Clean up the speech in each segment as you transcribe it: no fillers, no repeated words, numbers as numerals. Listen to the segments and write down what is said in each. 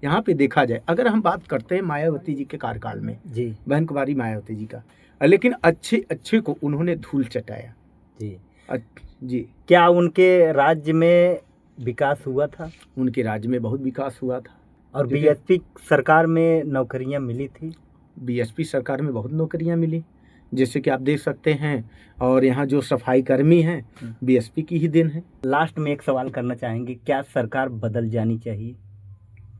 यहाँ पे देखा जाए, अगर हम बात करते हैं मायावती जी के कार्यकाल में, जी बहन कुमारी मायावती जी का, लेकिन अच्छे अच्छे को उन्होंने धूल चटाया। जी जी, क्या उनके राज्य में विकास हुआ था? उनके राज्य में बहुत विकास हुआ था। और बीएसपी सरकार में नौकरियां मिली थी? बीएसपी सरकार में बहुत नौकरियां मिली, जैसे कि आप देख सकते हैं। और यहाँ जो सफाई कर्मी हैं बीएसपी की ही देन है। लास्ट में एक सवाल करना चाहेंगे, क्या सरकार बदल जानी चाहिए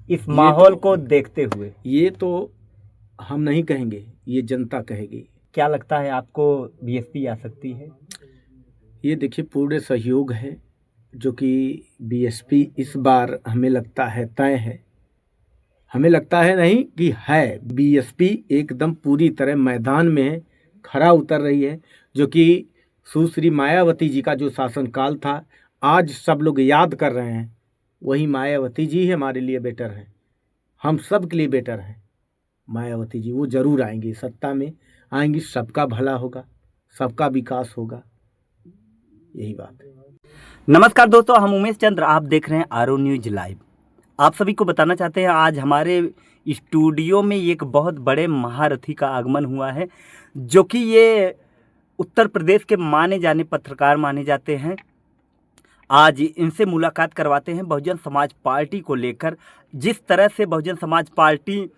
इस माहौल को देखते हुए? ये तो हम नहीं कहेंगे, ये जनता कहेगी। क्या लगता है आपको, बीएसपी आ सकती है? ये देखिए, पूरे सहयोग है जो कि बीएसपी इस बार हमें लगता है तय है। हमें लगता है नहीं कि है, बीएसपी एकदम पूरी तरह मैदान में है, खरा उतर रही है। जो कि सुश्री मायावती जी का जो शासनकाल था, आज सब लोग याद कर रहे हैं, वही मायावती जी हमारे लिए बेटर है, हम सब के लिए बेटर है। मायावती जी वो जरूर आएंगी, सत्ता में आएंगी, सबका भला होगा, सबका विकास होगा, यही बात है। नमस्कार दोस्तों, हम उमेश चंद्र, आप देख रहे हैं आरओ न्यूज लाइव। आप सभी को बताना चाहते हैं, आज हमारे स्टूडियो में एक बहुत बड़े महारथी का आगमन हुआ है, जो कि ये उत्तर प्रदेश के माने जाने पत्रकार माने जाते हैं। आज इनसे मुलाकात करवाते हैं बहुजन समाज पार्टी को लेकर। जिस तरह से बहुजन समाज पार्टी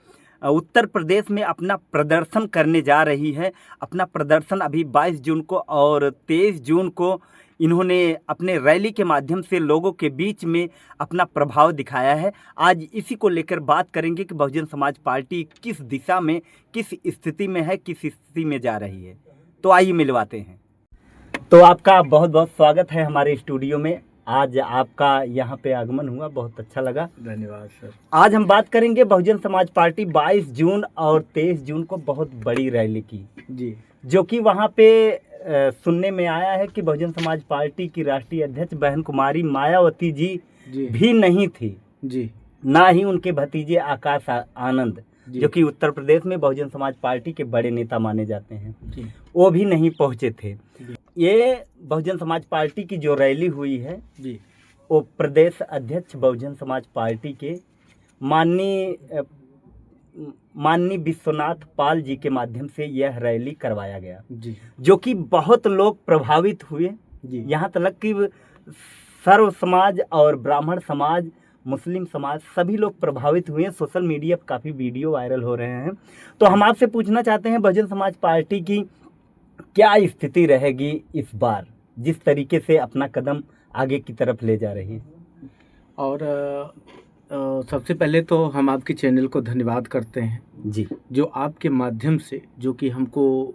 उत्तर प्रदेश में अपना प्रदर्शन करने जा रही है, अपना प्रदर्शन अभी 22 जून को और 23 जून को इन्होंने अपने रैली के माध्यम से लोगों के बीच में अपना प्रभाव दिखाया है। आज इसी को लेकर बात करेंगे कि बहुजन समाज पार्टी किस दिशा में, किस स्थिति में है, किस स्थिति में जा रही है। तो आइए मिलवाते हैं। तो आपका बहुत बहुत स्वागत है हमारे स्टूडियो में। आज आपका यहाँ पे आगमन हुआ, बहुत अच्छा लगा। धन्यवाद सर। आज हम बात करेंगे बहुजन समाज पार्टी 22 जून और 23 जून को बहुत बड़ी रैली की जी, जो कि वहाँ पे सुनने में आया है कि बहुजन समाज पार्टी की राष्ट्रीय अध्यक्ष बहन कुमारी मायावती जी भी नहीं थी जी, ना ही उनके भतीजे आकाश आनंद, जो कि उत्तर प्रदेश में बहुजन समाज पार्टी के बड़े नेता माने जाते हैं, वो भी नहीं पहुंचे थे। ये बहुजन समाज पार्टी की जो रैली हुई है जी, वो प्रदेश अध्यक्ष बहुजन समाज पार्टी के माननीय विश्वनाथ पाल जी के माध्यम से यह रैली करवाया गया जी, जो कि बहुत लोग प्रभावित हुए। यहाँ तक कि सर्व समाज और ब्राह्मण समाज, मुस्लिम समाज, सभी लोग प्रभावित हुए। सोशल मीडिया पर काफ़ी वीडियो वायरल हो रहे हैं। तो हम आपसे पूछना चाहते हैं, बहुजन समाज पार्टी की क्या स्थिति रहेगी इस बार, जिस तरीके से अपना कदम आगे की तरफ ले जा रही है? और सबसे पहले तो हम आपके चैनल को धन्यवाद करते हैं जी, जो आपके माध्यम से, जो कि हमको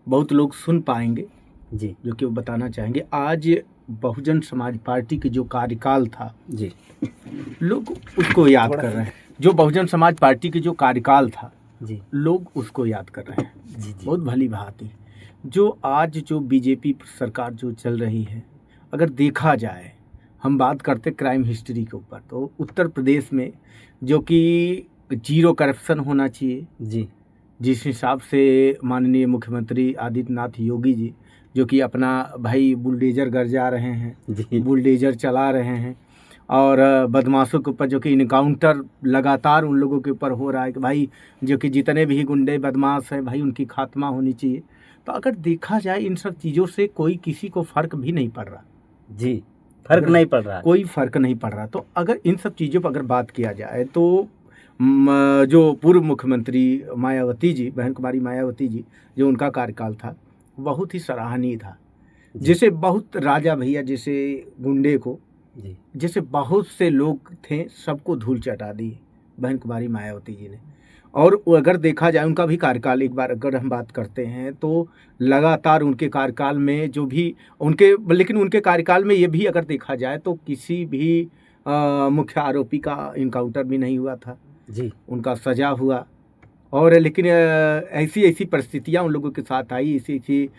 बहुत लोग सुन पाएंगे जी, जो कि वो बताना चाहेंगे। आज बहुजन समाज पार्टी की जो कार्यकाल था जी, लोग उसको याद कर रहे हैं। जो बहुजन समाज पार्टी की जो कार्यकाल था जी, लोग उसको याद कर रहे हैं। जी, जी, बहुत भली भांति जो आज जो बीजेपी सरकार जो चल रही है, अगर देखा जाए, हम बात करते क्राइम हिस्ट्री के ऊपर, तो उत्तर प्रदेश में जो कि जीरो करप्शन होना चाहिए, जी, जिस हिसाब से माननीय मुख्यमंत्री आदित्यनाथ योगी जी जो कि अपना भाई बुलडोजर गरजा रहे हैं, जी, बुलडोजर चला रहे हैं, और बदमाशों के ऊपर जो कि इनकाउंटर लगातार उन लोगों के ऊपर हो रहा है कि भाई जो कि जितने भी गुंडे बदमाश हैं भाई उनकी खात्मा होनी चाहिए। तो अगर देखा जाए इन सब चीज़ों से कोई किसी को फ़र्क भी नहीं पड़ रहा। जी, फर्क नहीं पड़ रहा, कोई फ़र्क नहीं पड़ रहा। तो अगर इन सब चीज़ों पर अगर बात किया जाए तो जो पूर्व मुख्यमंत्री मायावती जी, बहन कुमारी मायावती जी, जो उनका कार्यकाल था बहुत ही सराहनीय था। जैसे बहुत राजा भैया जैसे गुंडे को, जैसे बहुत से लोग थे, सबको धूल चटा दी बहन कुमारी मायावती जी ने। और अगर देखा जाए उनका भी कार्यकाल, एक बार अगर हम बात करते हैं तो लगातार उनके कार्यकाल में जो भी लेकिन उनके कार्यकाल में ये भी अगर देखा जाए तो किसी भी मुख्य आरोपी का इनकाउंटर भी नहीं हुआ था जी, उनका सजा हुआ। और लेकिन ऐसी परिस्थितियां उन लोगों के साथ आई, ऐसी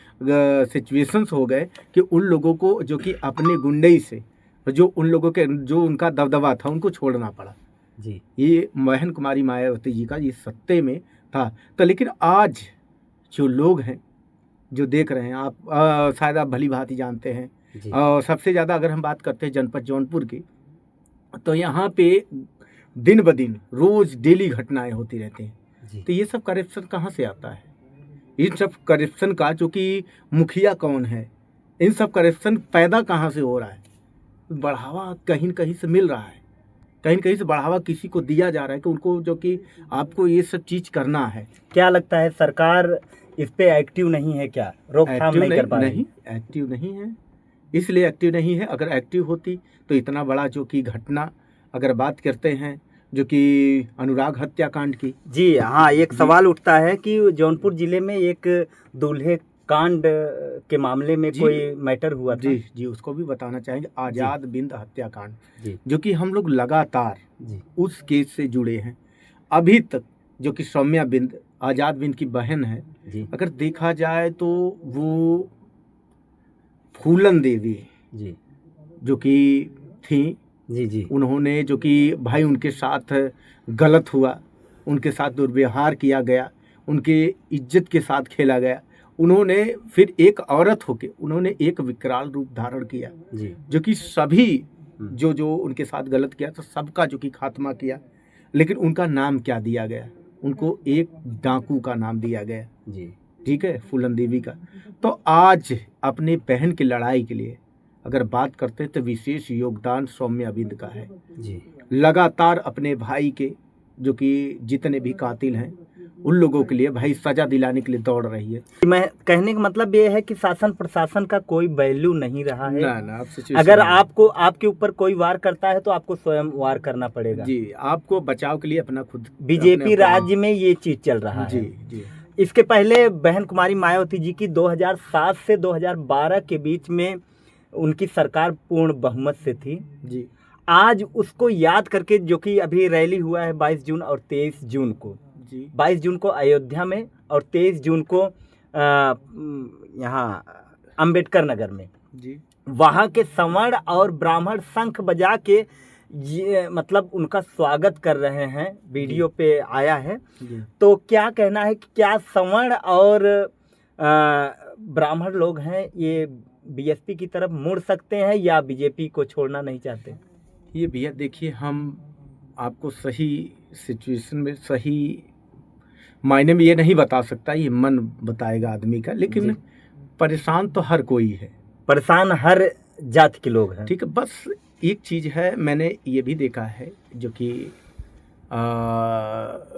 सिचुएशंस हो गए कि उन लोगों को जो कि अपने गुंडई से जो उन लोगों के जो उनका दबदबा था उनको छोड़ना पड़ा। जी, ये बहन कुमारी मायावती जी का ये सत्ते में था। तो लेकिन आज जो लोग हैं जो देख रहे हैं, आप शायद आप भली भांति जानते हैं, सबसे ज़्यादा अगर हम बात करते हैं जनपद जौनपुर की, तो यहाँ पे दिन ब दिन रोज डेली घटनाएं होती रहती हैं। जी तो ये सब करप्शन कहाँ से आता है? इन सब करप्शन का जो कि मुखिया कौन है, इन सब करप्शन पैदा कहाँ से हो रहा है? बढ़ावा कहीं न कहीं से मिल रहा है, कहीं न कहीं से बढ़ावा किसी को दिया जा रहा है कि उनको जो कि आपको ये सब चीज़ करना है। क्या लगता है सरकार इस पे एक्टिव नहीं है क्या, रोकथाम नहीं कर पा रही? नहीं, एक्टिव नहीं है, इसलिए एक्टिव नहीं है। अगर एक्टिव होती तो इतना बड़ा जो कि घटना अगर बात करते हैं जो कि अनुराग हत्याकांड की, जी हाँ, एक जी। सवाल उठता है कि जौनपुर जिले में एक दूल्हे कांड के मामले में जी। कोई मैटर हुआ था। जी, उसको भी बताना चाहेंगे, आज़ाद बिंद हत्याकांड, जी जो कि हम लोग लगातार जी उस केस से जुड़े हैं। अभी तक जो कि सौम्या बिंद, आज़ाद बिंद की बहन है, जी अगर देखा जाए तो वो फूलन देवी जी जो कि थी, जी जी उन्होंने जो कि भाई उनके साथ गलत हुआ, उनके साथ दुर्व्यवहार किया गया, उनके इज्जत के साथ खेला गया। उन्होंने फिर एक औरत होके उन्होंने एक विकराल रूप धारण किया, जी जो कि सभी हम्म, जो उनके साथ गलत किया तो सबका जो कि खात्मा किया। लेकिन उनका नाम क्या दिया गया? उनको एक डाकू का नाम दिया गया, जी ठीक है, फूलन देवी का। तो आज अपने बहन की लड़ाई के लिए अगर बात करते हैं तो विशेष योगदान सौम्या बिंद का है। जी लगातार अपने भाई के जो कि जितने भी कातिल हैं उन लोगों के लिए भाई सजा दिलाने के लिए दौड़ रही है। मैं कहने का मतलब ये है कि शासन प्रशासन का कोई वैल्यू नहीं रहा है। ना आप सिचुएशन अगर नहीं। आपको आपके ऊपर कोई वार करता है तो आपको स्वयं वार करना पड़ेगा। जी, आपको बचाव के लिए अपना खुद बीजेपी अपने- राज्य में ये चीज चल रहा जी है। जी इसके पहले बहन कुमारी मायावती जी की 2007 से 2012 के बीच में उनकी सरकार पूर्ण बहुमत से थी। जी आज उसको याद करके, जो कि अभी रैली हुआ है 22 जून और 23 जून को, जी 22 जून को अयोध्या में और 23 जून को यहाँ अंबेडकर नगर में, जी वहाँ के सवर्ण और ब्राह्मण शंख बजा के ये मतलब उनका स्वागत कर रहे हैं, वीडियो पे आया है। जी तो क्या कहना है कि क्या सवर्ण और ब्राह्मण लोग हैं ये बीएसपी की तरफ मुड़ सकते हैं या बीजेपी को छोड़ना नहीं चाहते? ये भैया देखिए, हम आपको सही सिचुएशन में सही मायने में ये नहीं बता सकता, ये मन बताएगा आदमी का। लेकिन जी। परेशान तो हर कोई है, परेशान हर जाति के लोग हैं। ठीक है। बस एक चीज़ है, मैंने ये भी देखा है जो कि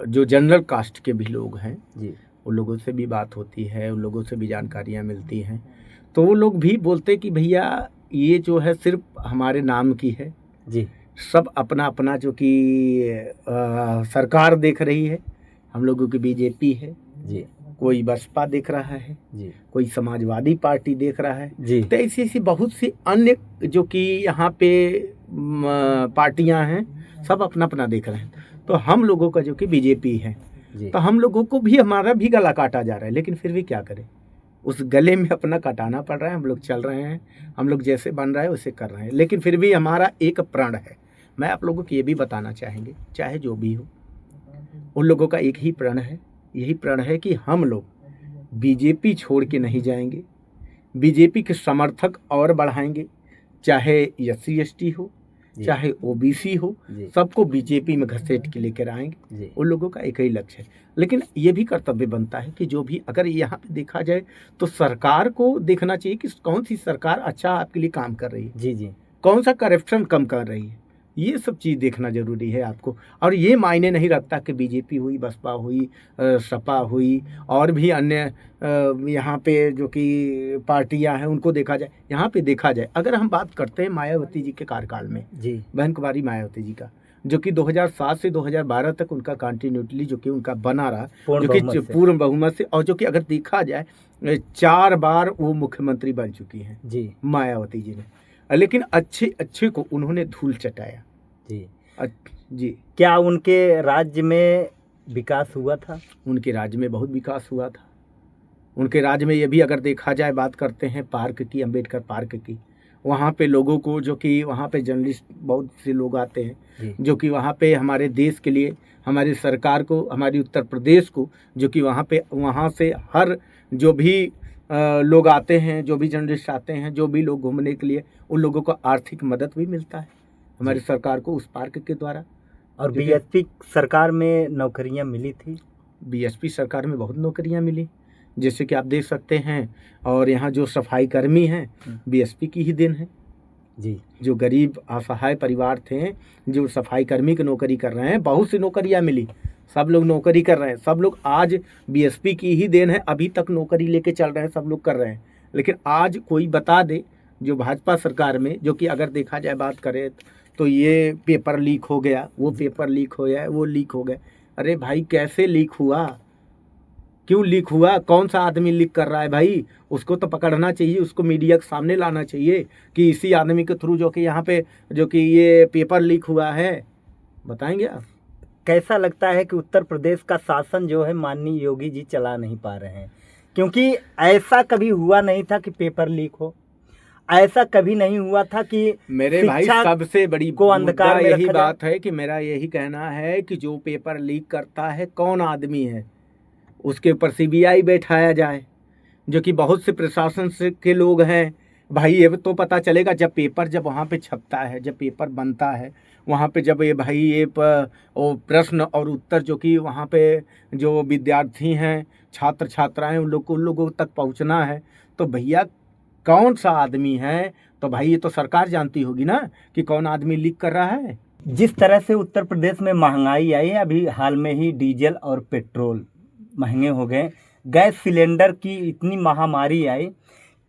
जो जनरल कास्ट के भी लोग हैं जी उन लोगों से भी बात होती है, उन लोगों से भी जानकारियाँ मिलती हैं, तो वो लोग भी बोलते कि भैया ये जो है सिर्फ हमारे नाम की है, जी सब अपना अपना जो कि सरकार देख रही है। हम लोगों की बीजेपी है, जी कोई बसपा देख रहा है, जी कोई समाजवादी पार्टी देख रहा है। जी तो ऐसी ऐसी बहुत सी अन्य जो कि यहाँ पे पार्टियां हैं, सब अपना अपना देख रहे हैं। तो हम लोगों का जो कि बीजेपी है, जी तो हम लोगों को भी हमारा भी गला काटा जा रहा है, लेकिन फिर भी क्या करें, उस गले में अपना काटाना पड़ रहा है। हम लोग चल रहे हैं, हम लोग जैसे बन रहा है वैसे कर रहे हैं, लेकिन फिर भी हमारा एक प्रण है। मैं आप लोगों को ये भी बताना चाहेंगे, चाहे जो भी हो, उन लोगों का एक ही प्रण है, यही प्रण है कि हम लोग बीजेपी छोड़ के नहीं जाएंगे, बीजेपी के समर्थक और बढ़ाएंगे, चाहे SC ST हो, जी। चाहे OBC हो, जी सबको बीजेपी में घसीट के लेकर आएंगे। जी उन लोगों का एक ही लक्ष्य है। लेकिन ये भी कर्तव्य बनता है कि जो भी अगर यहाँ पे देखा जाए तो सरकार को देखना चाहिए कि कौन सी सरकार अच्छा आपके लिए काम कर रही है, जी जी कौन सा करप्शन कम कर रही है, ये सब चीज़ देखना जरूरी है आपको। और ये मायने नहीं रखता कि बीजेपी हुई, बसपा हुई, सपा हुई और भी अन्य यहाँ पे जो कि पार्टियां हैं उनको देखा जाए। यहाँ पे देखा जाए, अगर हम बात करते हैं मायावती जी के कार्यकाल में, जी बहन कुमारी मायावती जी का, जो कि 2007 से 2012 तक उनका कंटिन्यूटली जो कि उनका बना रहा, पूर्ण जो कि बहुमत से। पूर्ण बहुमत से, और जो कि अगर देखा जाए 4 बार वो मुख्यमंत्री बन चुकी हैं जी मायावती जी ने, लेकिन अच्छे अच्छे को उन्होंने धूल चटाया। जी जी, क्या उनके राज्य में विकास हुआ था? उनके राज्य में बहुत विकास हुआ था। उनके राज्य में ये भी अगर देखा जाए, बात करते हैं पार्क की, अंबेडकर पार्क की, वहाँ पे लोगों को जो कि वहाँ पे जर्नलिस्ट बहुत से लोग आते हैं जी जो कि वहाँ पे हमारे देश के लिए, हमारी सरकार को, हमारी उत्तर प्रदेश को, जो कि वहाँ से हर जो भी लोग आते हैं, जो भी जर्नलिस्ट आते हैं, जो भी लोग घूमने के लिए, उन लोगों को आर्थिक मदद भी मिलता है हमारी सरकार को उस पार्क के द्वारा। और ठीक है। बीएसपी सरकार में नौकरियां मिली थी। बीएसपी सरकार में बहुत नौकरियां मिली, जैसे कि आप देख सकते हैं। और यहाँ जो सफाई कर्मी हैं, बीएसपी की ही देन है। जी। जो गरीब असहाय परिवार थे, जो सफाई कर्मी की नौकरी कर रहे हैं, बहुत सी नौकरियां मिली, सब लोग नौकरी कर रहे हैं, सब लोग आज बीएसपी की ही देन है, अभी तक नौकरी लेके चल रहे हैं, सब लोग कर रहे हैं। लेकिन आज कोई बता दे, जो भाजपा सरकार में, जो कि अगर देखा जाए बात करें तो ये पेपर लीक हो गया, वो पेपर लीक हो गया, वो लीक हो गया। अरे भाई कैसे लीक हुआ, क्यों लीक हुआ, कौन सा आदमी लीक कर रहा है भाई, उसको तो पकड़ना चाहिए, उसको मीडिया के सामने लाना चाहिए कि इसी आदमी के थ्रू जो कि यहाँ पे जो कि ये पेपर लीक हुआ है। बताएंगे आप? कैसा लगता है कि उत्तर प्रदेश का शासन जो है माननीय योगी जी चला नहीं पा रहे हैं, क्योंकि ऐसा कभी हुआ नहीं था कि पेपर लीक हो, ऐसा कभी नहीं हुआ था कि मेरे भाई शिक्षा सबसे बड़ी को अंधकार मुद्दा में यही रखा जाए। बात है कि मेरा यही कहना है कि जो पेपर लीक करता है कौन आदमी है, उसके ऊपर सीबीआई बैठाया जाए, जो कि बहुत से प्रशासन से के लोग हैं। भाई ये तो पता चलेगा जब पेपर, जब वहाँ पे छपता है, जब पेपर बनता है, वहाँ पे जब ये भाई ये वो प्रश्न और उत्तर जो कि वहाँ पे जो विद्यार्थी हैं, छात्र छात्राएं, उन लोगों तक पहुँचना है, तो भैया कौन सा आदमी है, तो भाई ये तो सरकार जानती होगी ना कि कौन आदमी लीक कर रहा है। जिस तरह से उत्तर प्रदेश में महंगाई आई है, अभी हाल में ही डीजल और पेट्रोल महंगे हो गए, गैस सिलेंडर की इतनी महामारी आई,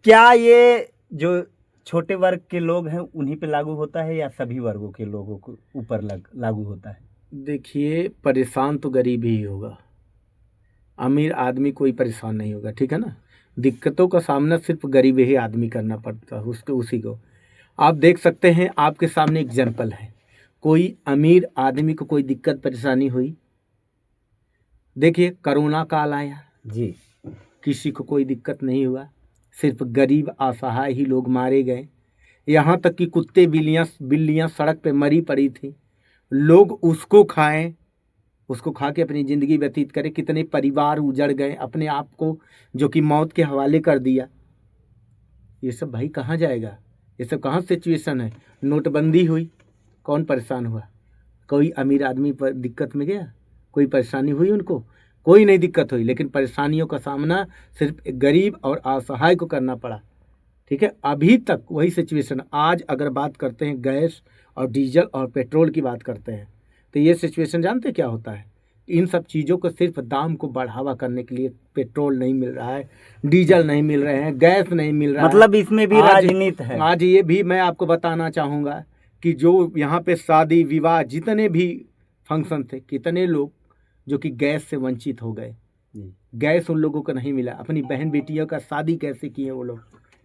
क्या ये जो छोटे वर्ग के लोग हैं उन्हीं पे लागू होता है या सभी वर्गों के लोगों को ऊपर लागू होता है? देखिए, परेशान तो गरीब ही होगा, अमीर आदमी कोई परेशान नहीं होगा, ठीक है ना। दिक्कतों का सामना सिर्फ गरीब ही आदमी करना पड़ता है, उसके उसी को आप देख सकते हैं। आपके सामने एग्जाम्पल है, कोई अमीर आदमी को कोई दिक्कत परेशानी हुई? देखिए कोरोना काल आया जी। किसी को कोई दिक्कत नहीं हुआ, सिर्फ गरीब असहाय ही लोग मारे गए। यहाँ तक कि कुत्ते बिल्लियाँ सड़क पे मरी पड़ी थी, लोग उसको खाएं, उसको खा के अपनी ज़िंदगी व्यतीत करें। कितने परिवार उजड़ गए, अपने आप को जो कि मौत के हवाले कर दिया। ये सब भाई कहाँ जाएगा, ये सब कहाँ सिचुएशन है। नोटबंदी हुई, कौन परेशान हुआ? कोई अमीर आदमी पर दिक्कत में गया, कोई परेशानी हुई उनको? कोई नहीं दिक्कत हुई, लेकिन परेशानियों का सामना सिर्फ एक गरीब और असहाय को करना पड़ा, ठीक है। अभी तक वही सिचुएशन। आज अगर बात करते हैं गैस और डीजल और पेट्रोल की बात करते हैं, तो ये सिचुएशन जानते क्या होता है? इन सब चीज़ों को सिर्फ दाम को बढ़ावा करने के लिए पेट्रोल नहीं मिल रहा है, डीजल नहीं मिल रहे हैं, गैस नहीं मिल रहा है, मतलब इसमें भी राजनीति है। आज ये भी मैं आपको बताना चाहूँगा कि जो यहाँ पे शादी विवाह जितने भी फंक्शन थे, कितने लोग जो कि गैस से वंचित हो गए। गैस उन लोगों को नहीं मिला, अपनी बहन बेटियों का शादी कैसे किए वो लोग,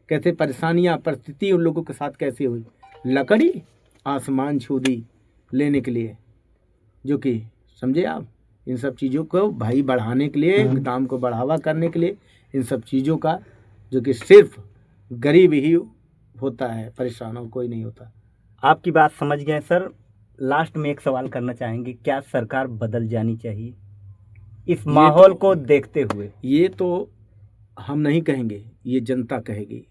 कैसे परेशानियाँ परिस्थिति उन लोगों के साथ कैसे हुई। लकड़ी आसमान छू दी लेने के लिए, जो कि समझे आप। इन सब चीज़ों को भाई बढ़ाने के लिए, दाम को बढ़ावा करने के लिए, इन सब चीज़ों का जो कि सिर्फ गरीब ही होता है परेशान, और कोई नहीं होता। आपकी बात समझ गए सर। लास्ट में एक सवाल करना चाहेंगे, क्या सरकार बदल जानी चाहिए इस माहौल को देखते हुए? ये तो हम नहीं कहेंगे, ये जनता कहेगी।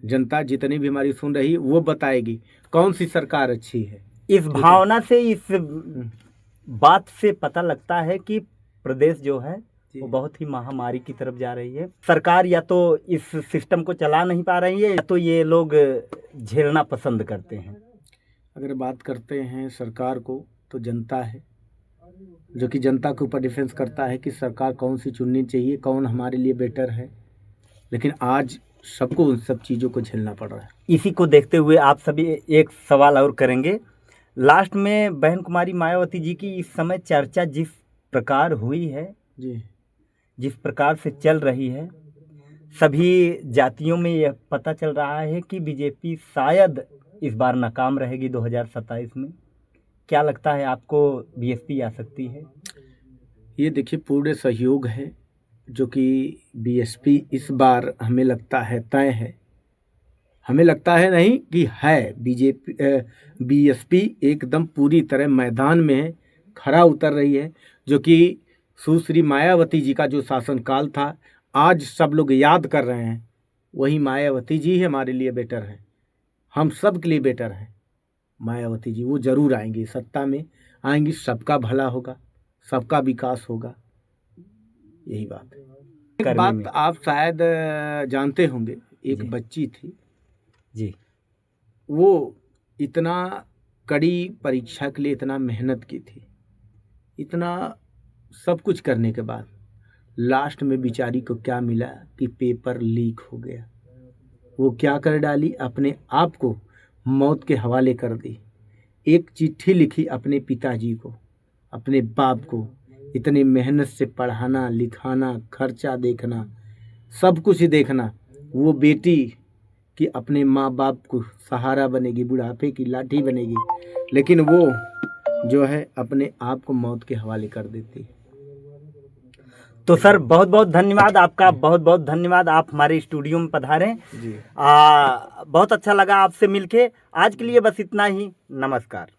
जनता जितनी भी हमारी सुन रही वो बताएगी कौन सी सरकार अच्छी है। इस भावना से, इस बात से पता लगता है कि प्रदेश जो है वो बहुत ही महामारी की तरफ जा रही है। सरकार या तो इस सिस्टम को चला नहीं पा रही है, या तो ये लोग झेलना पसंद करते हैं। अगर बात करते हैं सरकार को, तो जनता है जो कि जनता के ऊपर डिफेंस करता है कि सरकार कौन सी चुननी चाहिए, कौन हमारे लिए बेटर है। लेकिन आज सबको उन सब चीज़ों को झेलना पड़ रहा है। इसी को देखते हुए आप सभी एक सवाल और करेंगे लास्ट में। बहन कुमारी मायावती जी की इस समय चर्चा जिस प्रकार हुई है जी, जिस प्रकार से चल रही है, सभी जातियों में यह पता चल रहा है कि बीजेपी शायद इस बार नाकाम रहेगी 2027 में। क्या लगता है आपको, बीएसपी आ सकती है? ये देखिए पूरे सहयोग है जो कि बीएसपी इस बार हमें लगता है तय है। हमें लगता है नहीं कि है, बीएसपी एकदम पूरी तरह मैदान में है, खरा उतर रही है। जो कि सुश्री मायावती जी का जो शासनकाल था, आज सब लोग याद कर रहे हैं, वही मायावती जी हमारे लिए बेटर है, हम सब के लिए बेटर है। मायावती जी वो जरूर आएंगी सत्ता में, आएंगी सबका भला होगा, सबका विकास होगा, यही बात है। एक करने बात में। आप शायद जानते होंगे, एक जी। बच्ची थी, जी। वो इतना कड़ी परीक्षा के लिए इतना मेहनत की थी, इतना सब कुछ करने के बाद लास्ट में बेचारी को क्या मिला कि पेपर लीक हो गया। वो क्या कर डाली, अपने आप को मौत के हवाले कर दी। एक चिट्ठी लिखी अपने पिताजी को, अपने बाप को, इतनी मेहनत से पढ़ाना लिखाना, खर्चा देखना, सब कुछ देखना, वो बेटी कि अपने माँ बाप को सहारा बनेगी, बुढ़ापे की लाठी बनेगी, लेकिन वो जो है अपने आप को मौत के हवाले कर देती। तो सर बहुत बहुत धन्यवाद आपका, बहुत बहुत धन्यवाद, आप हमारे स्टूडियो में पधारे। जी। बहुत अच्छा लगा आपसे मिलके। आज के लिए बस इतना ही, नमस्कार।